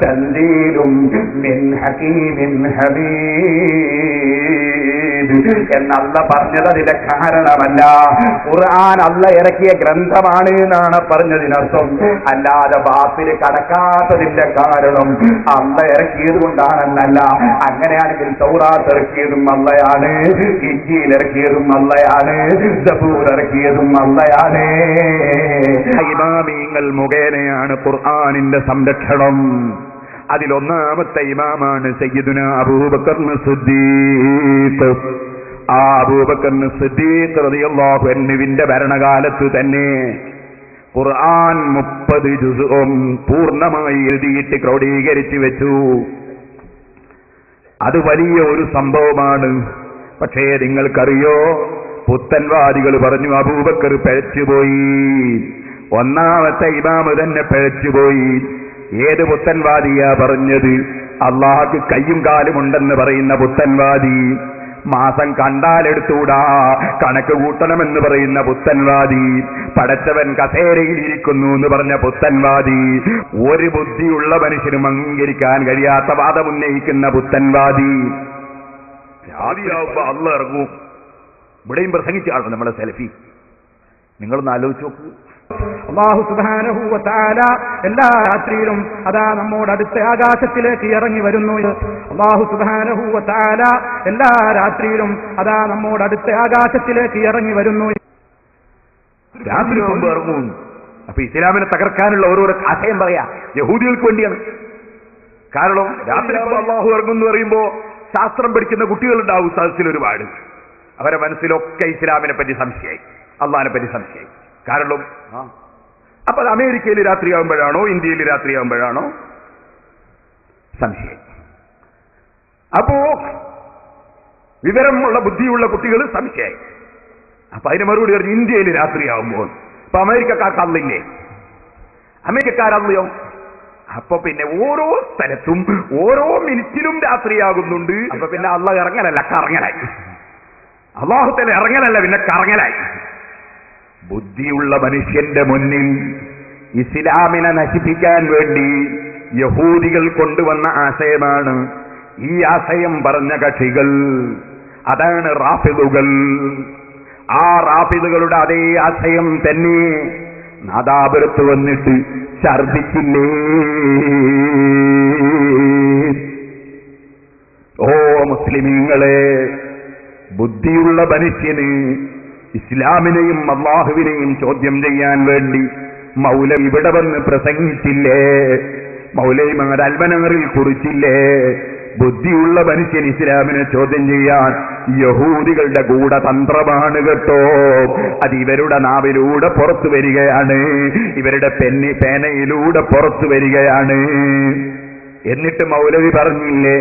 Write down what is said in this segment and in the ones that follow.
തൻസീലും മിൻ ഹകീമിൻ ഹമീദ് എന്നല്ല പറഞ്ഞത് അതിന്റെ കാരണമല്ല. ഖുർആൻ അല്ല ഇറക്കിയ ഗ്രന്ഥമാണ് എന്നാണ് പറഞ്ഞതിനർത്ഥം. അല്ലാതെ ബാത്തിൽ കടക്കാത്തതിന്റെ കാരണം അല്ല ഇറക്കിയത് കൊണ്ടാണെന്നല്ല. അങ്ങനെയാണെങ്കിൽ തൗറാത്ത് ഇറക്കിയതും അല്ലയാണ്, ഇഞ്ചീൽ ഇറക്കിയതും അല്ലയാണ്, സബൂർ ഇറക്കിയതും അല്ലയാണ്. ഇമാമിങ്ങൾ മുഖേനയാണ് ഖുർആനിന്റെ സംരക്ഷണം. അതിലൊന്നാമത്തെ ഇമാമാണ് സയ്യിദുന അബൂബക്കർ സിദ്ദീഖ്. ആ അബൂബക്കർ സിദ്ദീഖ് റളിയല്ലാഹു അൻഹുവിന്റെ ഭരണകാലത്ത് തന്നെ ഖുർആൻ 30 ജുസും പൂർണ്ണമായി എഴുതിയിട്ട് ക്രോഡീകരിച്ചു വെച്ചു. അത് വലിയ ഒരു സംഭവമാണ്. പക്ഷേ നിങ്ങൾക്കറിയോ, പുത്തൻവാദികൾ പറഞ്ഞു അബൂബക്കർ പിഴച്ചുപോയി. ഒന്നാമത്തെ ഇമാമ് തന്നെ പിഴച്ചുപോയി. ഏത് പുത്തൻവാദിയാ പറഞ്ഞത്? അള്ളാഹ്ക്ക് കയ്യും കാലും ഉണ്ടെന്ന് പറയുന്ന പുത്തൻവാദി. മാസം കണ്ടാലെടുത്തൂടാ, കണക്ക് കൂട്ടണമെന്ന് പറയുന്ന പുത്തൻവാദി. പടച്ചവൻ കസേരയിൽ ഇരിക്കുന്നു എന്ന് പറഞ്ഞ പുത്തൻവാദി. ഒരു ബുദ്ധിയുള്ള മനുഷ്യനും അംഗീകരിക്കാൻ കഴിയാത്ത വാദമുന്നയിക്കുന്ന പുത്തൻവാദി. ആദ്യമാവുമ്പോ അള്ള ഇറങ്ങും. ഇവിടെയും പ്രസംഗിച്ചാണ് നമ്മുടെ സെൽഫി. നിങ്ങളൊന്ന് ആലോചിച്ച് നോക്കൂ. അല്ലാഹു സുബ്ഹാനഹു വ തആല എല്ലാ രാത്രിയിലും അതാ നമ്മോട് അടുത്ത ആകാശത്തിലേക്ക് ഇറങ്ങി വരുന്നു. അല്ലാഹു സുബ്ഹാനഹു വ തആല എല്ലാ രാത്രിയിലും അതാ നമ്മോട് അടുത്ത ആകാശത്തിലേക്ക് ഇറങ്ങി വരുന്നു. രാത്രി മുമ്പ് ഇറങ്ങും. അപ്പൊ ഇസ്ലാമിനെ തകർക്കാനുള്ള ഓരോരോ ആശയം പറയാ യഹൂദികൾക്ക് വേണ്ടിയാണ്. കാരണം രാത്രി അല്ലാഹു ഇറങ്ങും എന്ന് പറയുമ്പോ ശാസ്ത്രം പഠിക്കുന്ന കുട്ടികളുണ്ടാവും സദസ്സിൽ ഒരുപാട്. അവരെ മനസ്സിലൊക്കെ ഇസ്ലാമിനെ പറ്റി സംശയമായി, അള്ളാഹിനെ പറ്റി സംശയമായി. കാരണം അപ്പൊ അത് അമേരിക്കയിൽ രാത്രിയാകുമ്പോഴാണോ ഇന്ത്യയിൽ രാത്രിയാകുമ്പോഴാണോ സംശയം. അപ്പോ വിവരമുള്ള ബുദ്ധിയുള്ള കുട്ടികൾ സംശയമായി. അപ്പൊ അതിന് മറുപടി പറഞ്ഞു ഇന്ത്യയിൽ രാത്രിയാകുമ്പോൾ. അപ്പൊ അമേരിക്കക്കാർക്ക് അന്നില്ലേ? അമേരിക്കക്കാരല്ലയോ? അപ്പൊ പിന്നെ ഓരോ സ്ഥലത്തും ഓരോ മിനിറ്റിലും രാത്രിയാകുന്നുണ്ട്. അപ്പൊ പിന്നെ അള്ളാഹ് ഇറങ്ങലല്ല, കറങ്ങലായി. അള്ളാഹു തന്നെ ഇറങ്ങലല്ല, പിന്നെ കറങ്ങലായി. ബുദ്ധിയുള്ള മനുഷ്യന്റെ മുന്നിൽ ഇസ്ലാമിനെ നശിപ്പിക്കാൻ വേണ്ടി യഹൂദികൾ കൊണ്ടുവന്ന ആശയമാണ്. ഈ ആശയം പറഞ്ഞ കക്ഷികൾ അതാണ് റാഫിദുകൾ. ആ റാഫിദുകളുടെ അതേ ആശയം തന്നെ നാദാപുരത്ത് വന്നിട്ട് ഛർദിച്ചില്ലേ? ഓ മുസ്ലിമീങ്ങളെ, ബുദ്ധിയുള്ള മനുഷ്യന് ഇസ്ലാമിനെയും അള്ളാഹുവിനെയും ചോദ്യം ചെയ്യാൻ വേണ്ടി മൗലവി ഇവിടെ വന്ന് പ്രസംഗിച്ചില്ലേ? മൗലവിമാർ അൽമനാറിൽ കുറിച്ചില്ലേ? ബുദ്ധിയുള്ള മനുഷ്യൻ ഇസ്ലാമിനെ ചോദ്യം ചെയ്യാൻ യഹൂദികളുടെ ഗൂഢതന്ത്രമാണ് കേട്ടോ. അത് ഇവരുടെ നാവിലൂടെ പുറത്തു വരികയാണ്, ഇവരുടെ പേനയിലൂടെ പുറത്തു വരികയാണ്. എന്നിട്ട് മൗലവി പറഞ്ഞില്ലേ?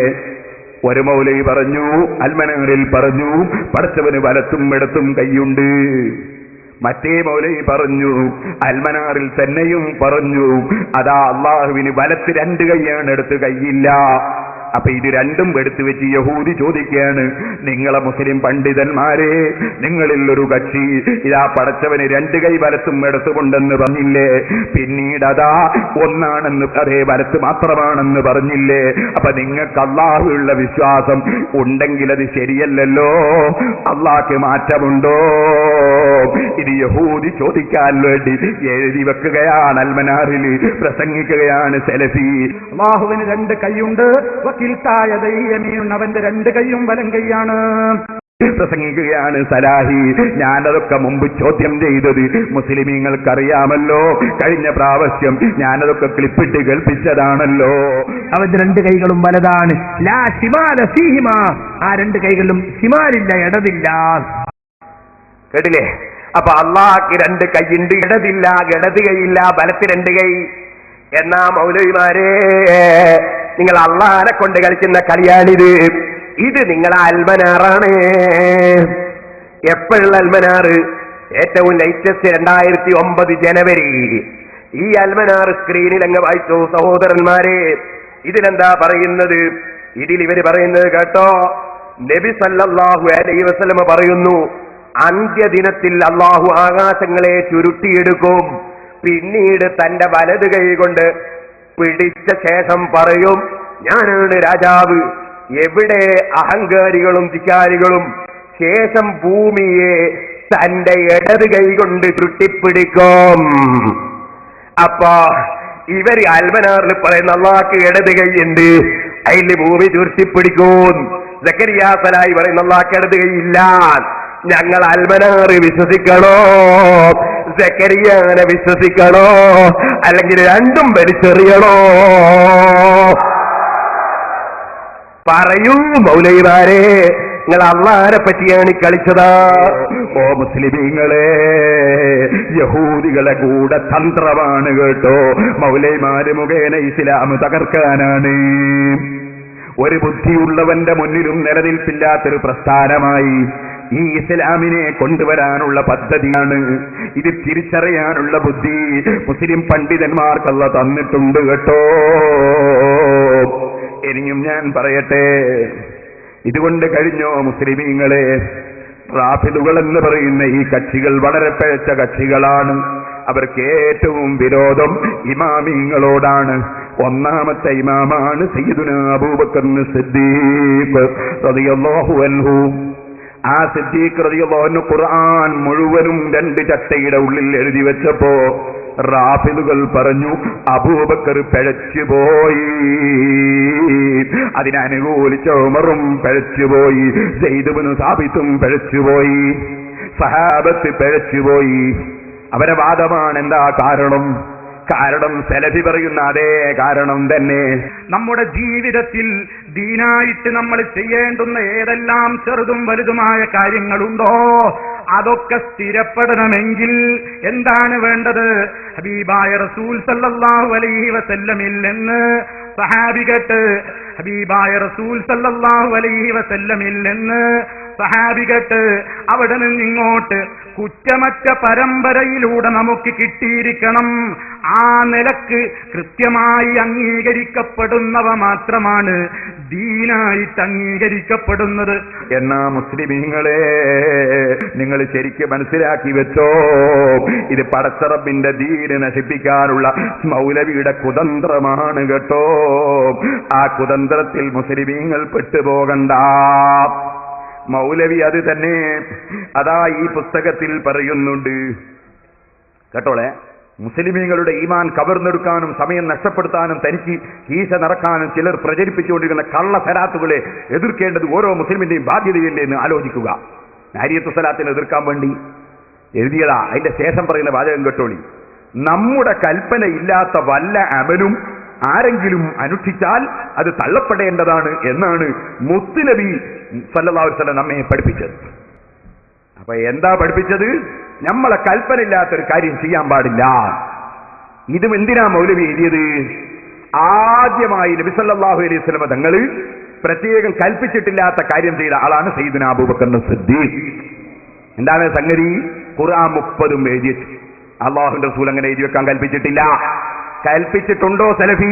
ഒരു മൗലവി പറഞ്ഞു, അൽമനാറിൽ പറഞ്ഞു, പടച്ചവന് വലത്തും ഇടത്തും കൈയുണ്ട്. മറ്റേ മൗലവി പറഞ്ഞു, അൽമനാറിൽ തന്നെയും പറഞ്ഞു, അതാ അള്ളാഹുവിന് വലത്ത് 2 കൈയാണ്, എടുത്ത് കൈയില്ല. അപ്പൊ ഇത് രണ്ടും എടുത്തു വെച്ച് യഹൂദി ചോദിക്കുകയാണ്, നിങ്ങളെ മുസ്ലിം പണ്ഡിതന്മാരെ, നിങ്ങളിൽ ഒരു കക്ഷി ഇതാ പടച്ചവന് 2 കൈ വലത്തും എടുത്തുകൊണ്ടെന്ന് പറഞ്ഞില്ലേ? പിന്നീട് അതാ ഒന്നാണെന്ന്, അതേ വലത്ത് മാത്രമാണെന്ന് പറഞ്ഞില്ലേ? അപ്പൊ നിങ്ങൾക്ക് അള്ളാഹുള്ള വിശ്വാസം ഉണ്ടെങ്കിൽ അത് ശരിയല്ലല്ലോ, അള്ളാഹ്ക്ക് മാറ്റമുണ്ടോ? ഇത് യഹൂദി ചോദിക്കാൻ വേണ്ടി എഴുതി വെക്കുകയാണ്, അൽമനാറിൽ പ്രസംഗിക്കുകയാണ് സെലഫി. അള്ളാഹുവിന് 2 കൈയുണ്ട്, അവന്റെ 2 കൈയും വലം കൈയാണ് പ്രസംഗിക്കുകയാണ് സലാഹി. ഞാനതൊക്കെ മുമ്പ് ചോദ്യം ചെയ്തത് മുസ്ലിമീങ്ങൾക്കറിയാമല്ലോ. കഴിഞ്ഞ പ്രാവശ്യം ഞാനതൊക്കെ ക്ലിപ്പിട്ട് കേൾപ്പിച്ചതാണല്ലോ. അവന്റെ 2 കൈകളും വലതാണ്. ലാ ശിമാല ഫീഹിമ, ആ 2 കൈകളിലും ശിമാലില്ല, ഇടതില്ല. കേട്ടില്ലേ? അപ്പൊ അള്ളാഹ്ക്ക് 2 കൈയുണ്ട്, ഇടതില്ല, ഇടത് കൈയില്ല, വലത്ത് 2 കൈ. എന്നാ മൗലവിമാരെ, നിങ്ങൾ അള്ളാഹിനെ കൊണ്ട് കളിക്കുന്ന കളിയാണിത്. ഇത് നിങ്ങളെ അൽമനാറാണ്. എപ്പോഴുള്ള അൽമനാറ്? ഏറ്റവും ലേറ്റസ്റ്റ് 2009 ജനുവരി. ഈ അൽമനാർ സ്ക്രീനിൽ അങ്ങ് വായിച്ചു സഹോദരന്മാരെ. ഇതിലെന്താ പറയുന്നത്? ഇതിൽ ഇവര് പറയുന്നത് കേട്ടോ, നബി സല്ലല്ലാഹു അലൈഹി വസല്ലം പറയുന്നു, അന്ത്യദിനത്തിൽ അള്ളാഹു ആകാശങ്ങളെ ചുരുട്ടിയെടുക്കും, പിന്നീട് തന്റെ വലത് കൈ കൊണ്ട് പിടിച്ച ശേഷം പറയും ഞാനാണ് രാജാവ്. എവിടെ അഹങ്കാരികളും ധിക്കാരികളും ശേഷം ഭൂമിയെ തന്റെ ഇടത് കൈ കൊണ്ട് ചുട്ടിപ്പിടിക്കും. അപ്പൊ ഇവര് അൽമനാറിൽ പറയുന്ന അള്ളാഹ്ക്ക് ഇടത് കൈയുണ്ട്, അതിൽ ഭൂമി ചുരുട്ടിപ്പിടിക്കും. സക്കരിയാ സലായി പറയുന്ന അള്ളാഹ്ക്ക് ഇടത് കൈയില്ല. ഞങ്ങൾ അൽമനാറ് വിശ്വസിക്കണോ സക്കരിയാനെ വിശ്വസിക്കണോ, അല്ലെങ്കിൽ രണ്ടും വലിച്ചെറിയണോ? പറയൂ മൗലവിമാരെ, നിങ്ങൾ അള്ളാഹിനെ പറ്റിയാണ് കളിച്ചതാ? ഓ മുസ്ലിമീങ്ങളെ, യഹൂദികളെ കൂടെ തന്ത്രമാണ് കേട്ടോ. മൗലൈമാര് മുഖേന ഇസ്ലാം തകർക്കാനാണ്. ഒരു ബുദ്ധിയുള്ളവന്റെ മുന്നിലും നിലനിൽപ്പില്ലാത്തൊരു പ്രസ്ഥാനമായി ഈ ഇസ്ലാമിനെ കൊണ്ടുവരാനുള്ള പദ്ധതിയാണ്. ഇത് തിരിച്ചറിയാനുള്ള ബുദ്ധി മുസ്ലിം പണ്ഡിതന്മാർക്കല്ല തന്നിട്ടുണ്ട് കേട്ടോ. ഇനിയും ഞാൻ പറയട്ടെ, ഇതുകൊണ്ട് കഴിഞ്ഞോ മുസ്ലിമീങ്ങളെ? റാഫിദുകൾ എന്ന് പറയുന്ന ഈ കക്ഷികൾ വളരെ പിഴച്ച കക്ഷികളാണ്. അവർക്ക് ഏറ്റവും വിരോധം ഇമാമിങ്ങളോടാണ്. ഒന്നാമത്തെ ഇമാമാണ് സയ്യിദുനാ അബൂബക്കർ സിദ്ദീഖ് റളിയല്ലാഹു അൻഹു. ആ സിദ്ദീഖ് റളിയല്ലാഹു അൻഹു ഖുർആൻ മുഴുവനും 2 ചട്ടയുടെ ഉള്ളിൽ എഴുതി വെച്ചപ്പോ റാഫിദുകൾ പറഞ്ഞു അബൂബക്കർ പിഴച്ചുപോയി, അതിനനുകൂലിച്ച ഉമറും പിഴച്ചുപോയി, സയ്യിദ് ഇബ്നു സാബിത്തും പിഴച്ചുപോയി, സഹാബത്ത് പിഴച്ചുപോയി. അവരെ വാദമാണ്. എന്താ കാരണം? കാരണം സലഫി പറയുന്ന അതേ കാരണം തന്നെ. നമ്മുടെ ജീവിതത്തിൽ ദീനായിട്ട് നമ്മൾ ചെയ്യേണ്ടുന്ന ഏതെല്ലാം ചെറുതും വലുതുമായ കാര്യങ്ങളുണ്ടോ അതൊക്കെ സ്ഥിരപ്പെടണമെങ്കിൽ എന്താണ് വേണ്ടത്? ഹബീബായ റസൂൽ സല്ലല്ലാഹു അലൈഹി വസല്ലമിൽ നിന്ന് സഹാബികട്ട്, ഹബീബായ റസൂൽ സല്ലല്ലാഹു അലൈഹി വസല്ലമിൽ നിന്ന് സഹാബികട്ട്, അവിടെ നിന്നിങ്ങോട്ട് കുറ്റമറ്റ പരമ്പരയിലൂടെ നമുക്ക് കിട്ടിയിരിക്കണം. ആ നിലക്ക് കൃത്യമായി അംഗീകരിക്കപ്പെടുന്നവ മാത്രമാണ് ദീനായിട്ട് അംഗീകരിക്കപ്പെടുന്നത്. എന്നാ മുസ്ലിമീങ്ങളെ, നിങ്ങൾ ശരിക്കും മനസ്സിലാക്കി വെച്ചോ, ഇത് പടച്ചറബിന്റെ ദീന് നശിപ്പിക്കാനുള്ള മൗലവിയുടെ കുതന്ത്രമാണ് കേട്ടോ. ആ കുതന്ത്രത്തിൽ മുസ്ലിമീങ്ങൾ പെട്ടുപോകണ്ട. മൗലവി അത് തന്നെ അതാ ഈ പുസ്തകത്തിൽ പറയുന്നുണ്ട് കേട്ടോളെ. മുസ്ലിമീങ്ങളുടെ ഈമാൻ കവർന്നെടുക്കാനും സമയം നഷ്ടപ്പെടുത്താനും തനിക്ക് കീശ നടക്കാനും ചിലർ പ്രചരിപ്പിച്ചുകൊണ്ടിരിക്കുന്ന കള്ള സലാത്തുകളെ എതിർക്കേണ്ടത് ഓരോ മുസ്ലിമിന്റെയും ബാധ്യതയല്ലേ എന്ന് ആലോചിക്കുക. നാരിയത്ത് സലാത്തിനെ എതിർക്കാൻ വേണ്ടി എഴുതിയതാ. അതിന്റെ ശേഷം പറയുന്ന വാചകം കേട്ടോളി. നമ്മുടെ കൽപ്പന ഇല്ലാത്ത വല്ല അമലും ആരെങ്കിലും അനുഷ്ഠിച്ചാൽ അത് തള്ളപ്പെടേണ്ടതാണ് എന്നാണ് മുത്തുനബി സല്ലല്ലാഹു അലൈഹി വസല്ലം നമ്മെ പഠിപ്പിച്ചത്. അപ്പൊ എന്താ പഠിപ്പിച്ചത്? നമ്മളെ കൽപ്പന ഇല്ലാത്തൊരു കാര്യം ചെയ്യാൻ പാടില്ല. ഇതും എന്തിനാ മൗലവി എഴുതിയത്? ആദ്യമായി നബി സല്ലല്ലാഹു അലൈഹി വസല്ലം തങ്ങൾ പ്രത്യേകം കൽപ്പിച്ചിട്ടില്ലാത്ത കാര്യം ചെയ്ത ആളാണ് സയ്യിദുനാ അബൂബക്കർ സിദ്ദീഖ്. എന്താണ് സംഗതി? ഖുർആൻ 30 എഴുതി വെച്ചു. അല്ലാഹുവിന്റെ റസൂൽ അങ്ങനെ എഴുതി വെക്കാൻ കൽപ്പിച്ചിട്ടില്ല. കൽപ്പിച്ചിട്ടുണ്ടോ സലഫി?